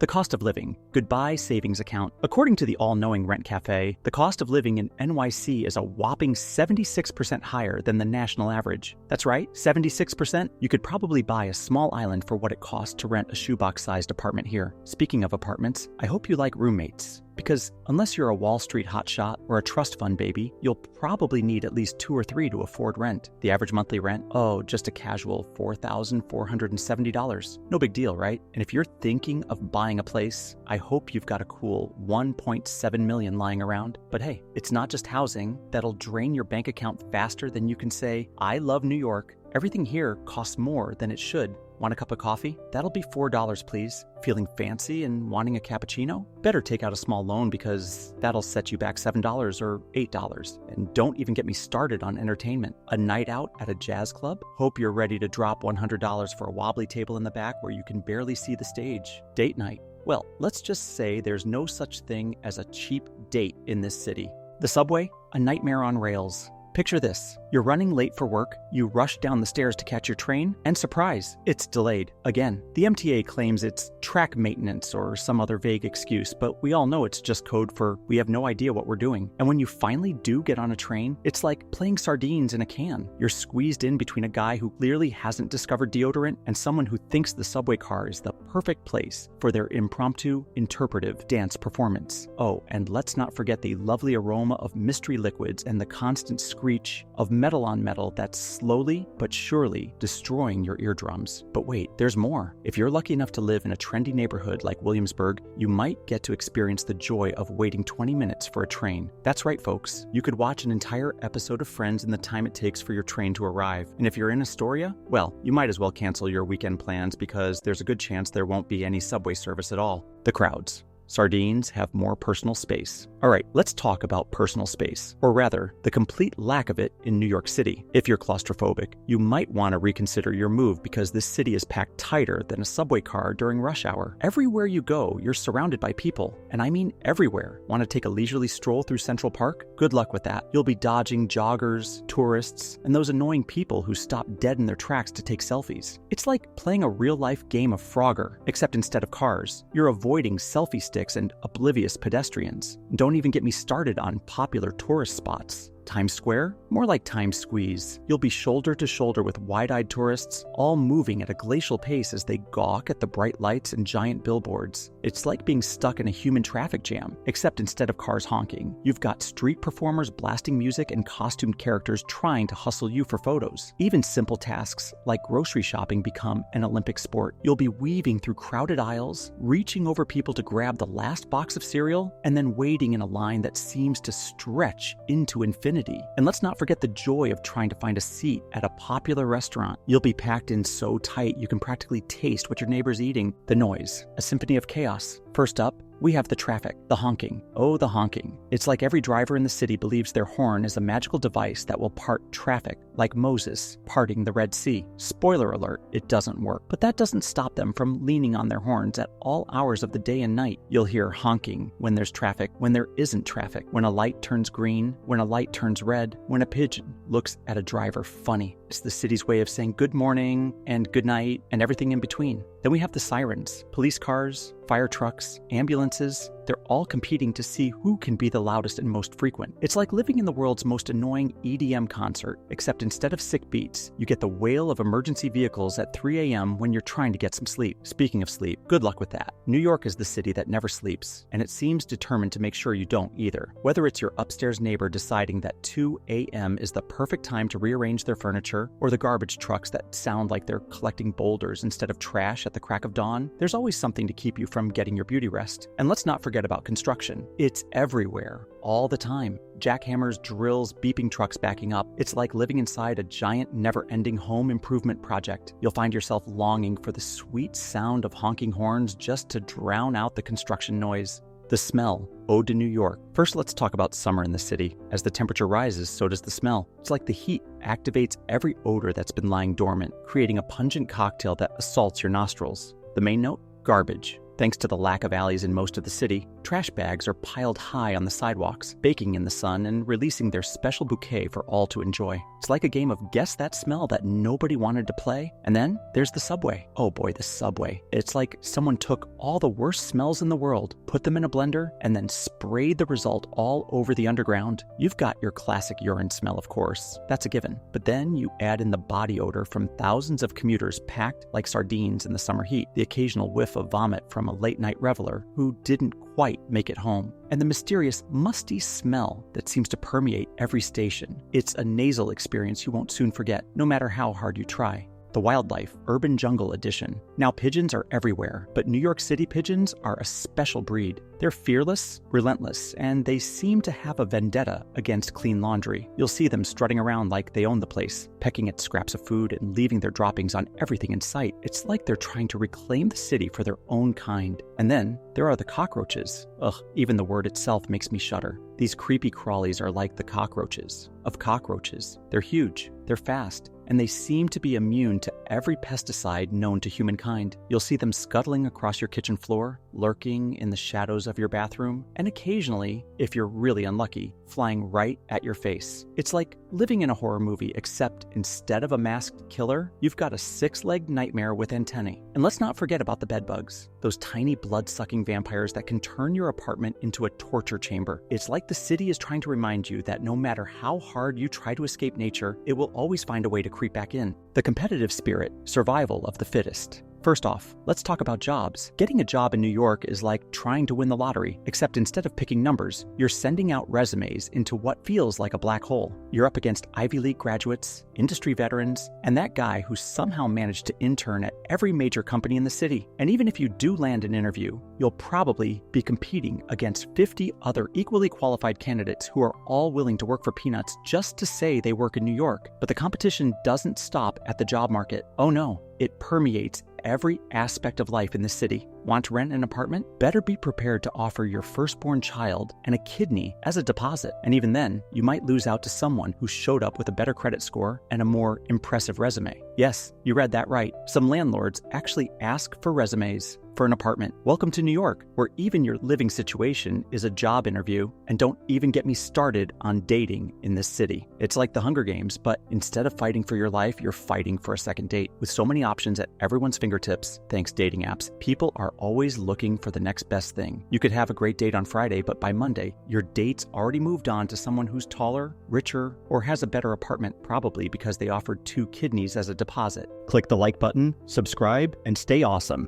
The cost of living. Goodbye savings account. According to the all-knowing Rent Cafe, the cost of living in NYC is a whopping 76% higher than the national average. That's right, 76%? You could probably buy a small island for what it costs to rent a shoebox-sized apartment here. Speaking of apartments, I hope you like roommates. Because unless you're a Wall Street hotshot or a trust fund baby, you'll probably need at least 2 or 3 to afford rent. The average monthly rent? Oh, just a casual $4,470. No big deal, right? And if you're thinking of buying a place, I hope you've got a cool $1.7 million lying around. But hey, it's not just housing that'll drain your bank account faster than you can say, I love New York. Everything here costs more than it should. Want a cup of coffee? That'll be $4, please. Feeling fancy and wanting a cappuccino? Better take out a small loan because that'll set you back $7 or $8. And don't even get me started on entertainment. A night out at a jazz club? Hope you're ready to drop $100 for a wobbly table in the back where you can barely see the stage. Date night. Well, let's just say there's no such thing as a cheap date in this city. The subway? A nightmare on rails. Picture this. You're running late for work, you rush down the stairs to catch your train, and surprise, it's delayed. Again, the MTA claims it's track maintenance or some other vague excuse, but we all know it's just code for we have no idea what we're doing. And when you finally do get on a train, it's like playing sardines in a can. You're squeezed in between a guy who clearly hasn't discovered deodorant and someone who thinks the subway car is the perfect place for their impromptu, interpretive dance performance. Oh, and let's not forget the lovely aroma of mystery liquids and the constant screech of metal on metal that's slowly but surely destroying your eardrums. But wait, there's more. If you're lucky enough to live in a trendy neighborhood like Williamsburg, you might get to experience the joy of waiting 20 minutes for a train. That's right, folks. You could watch an entire episode of Friends in the time it takes for your train to arrive. And if you're in Astoria, well, you might as well cancel your weekend plans because there's a good chance there won't be any subway service at all. The crowds. Sardines have more personal space. All right, let's talk about personal space, or rather, the complete lack of it in New York City. If you're claustrophobic, you might want to reconsider your move because this city is packed tighter than a subway car during rush hour. Everywhere you go, you're surrounded by people, and I mean everywhere. Want to take a leisurely stroll through Central Park? Good luck with that. You'll be dodging joggers, tourists, and those annoying people who stop dead in their tracks to take selfies. It's like playing a real-life game of Frogger, except instead of cars, you're avoiding selfie sticks and oblivious pedestrians. Don't even get me started on popular tourist spots. Times Square? More like Times Squeeze. You'll be shoulder to shoulder with wide-eyed tourists, all moving at a glacial pace as they gawk at the bright lights and giant billboards. It's like being stuck in a human traffic jam, except instead of cars honking, you've got street performers blasting music and costumed characters trying to hustle you for photos. Even simple tasks like grocery shopping become an Olympic sport. You'll be weaving through crowded aisles, reaching over people to grab the last box of cereal, and then waiting in a line that seems to stretch into infinity. And let's not forget the joy of trying to find a seat at a popular restaurant. You'll be packed in so tight you can practically taste what your neighbor's eating. The noise, a symphony of chaos. First up, we have the traffic, the honking. Oh, the honking. It's like every driver in the city believes their horn is a magical device that will part traffic, like Moses parting the Red Sea. Spoiler alert, it doesn't work. But that doesn't stop them from leaning on their horns at all hours of the day and night. You'll hear honking when there's traffic, when there isn't traffic, when a light turns green, when a light turns red, when a pigeon looks at a driver funny. It's the city's way of saying good morning and good night and everything in between. Then we have the sirens, police cars, fire trucks, ambulances. They're all competing to see who can be the loudest and most frequent. It's like living in the world's most annoying EDM concert, except instead of sick beats, you get the wail of emergency vehicles at 3 a.m. when you're trying to get some sleep. Speaking of sleep, good luck with that. New York is the city that never sleeps, and it seems determined to make sure you don't either. Whether it's your upstairs neighbor deciding that 2 a.m. is the perfect time to rearrange their furniture, or the garbage trucks that sound like they're collecting boulders instead of trash at the crack of dawn, there's always something to keep you from getting your beauty rest. And let's not forget about construction. It's everywhere, all the time. Jackhammers, drills, beeping trucks backing up. It's like living inside a giant, never-ending home improvement project. You'll find yourself longing for the sweet sound of honking horns just to drown out the construction noise. The smell. Ode to New York. First, let's talk about summer in the city. As the temperature rises, so does the smell. It's like the heat activates every odor that's been lying dormant, creating a pungent cocktail that assaults your nostrils. The main note? Garbage. Thanks to the lack of alleys in most of the city, trash bags are piled high on the sidewalks, baking in the sun and releasing their special bouquet for all to enjoy. It's like a game of guess that smell that nobody wanted to play. And then there's the subway. Oh boy, the subway. It's like someone took all the worst smells in the world, put them in a blender, and then sprayed the result all over the underground. You've got your classic urine smell, of course. That's a given. But then you add in the body odor from thousands of commuters packed like sardines in the summer heat, the occasional whiff of vomit from a late-night reveler who didn't quite make it home, and the mysterious musty smell that seems to permeate every station. It's a nasal experience you won't soon forget, no matter how hard you try. The Wildlife Urban Jungle Edition. Now, pigeons are everywhere, but New York City pigeons are a special breed. They're fearless, relentless, and they seem to have a vendetta against clean laundry. You'll see them strutting around like they own the place, pecking at scraps of food and leaving their droppings on everything in sight. It's like they're trying to reclaim the city for their own kind. And then there are the cockroaches. Ugh, even the word itself makes me shudder. These creepy crawlies are like the cockroaches of cockroaches. They're huge, they're fast, and they seem to be immune to every pesticide known to humankind. You'll see them scuttling across your kitchen floor, lurking in the shadows of your bathroom, and occasionally, if you're really unlucky, flying right at your face. It's like living in a horror movie, except instead of a masked killer, you've got a six-legged nightmare with antennae. And let's not forget about the bedbugs, those tiny blood-sucking vampires that can turn your apartment into a torture chamber. It's like the city is trying to remind you that no matter how hard you try to escape nature, it will always find a way to creep back in. The competitive spirit, survival of the fittest. First off, let's talk about jobs. Getting a job in New York is like trying to win the lottery, except instead of picking numbers, you're sending out resumes into what feels like a black hole. You're up against Ivy League graduates, industry veterans, and that guy who somehow managed to intern at every major company in the city. And even if you do land an interview, you'll probably be competing against 50 other equally qualified candidates who are all willing to work for peanuts just to say they work in New York. But the competition doesn't stop at the job market. Oh no, it permeates every aspect of life in the city. Want to rent an apartment? Better be prepared to offer your firstborn child and a kidney as a deposit. And even then, you might lose out to someone who showed up with a better credit score and a more impressive resume. Yes, you read that right. Some landlords actually ask for resumes for an apartment. Welcome to New York, where even your living situation is a job interview, and don't even get me started on dating in this city. It's like the Hunger Games, but instead of fighting for your life, you're fighting for a second date. With so many options at everyone's fingertips, thanks dating apps, people are always looking for the next best thing. You could have a great date on Friday, but by Monday, your date's already moved on to someone who's taller, richer, or has a better apartment, probably because they offered 2 kidneys as a deposit. Click the like button, subscribe, and stay awesome.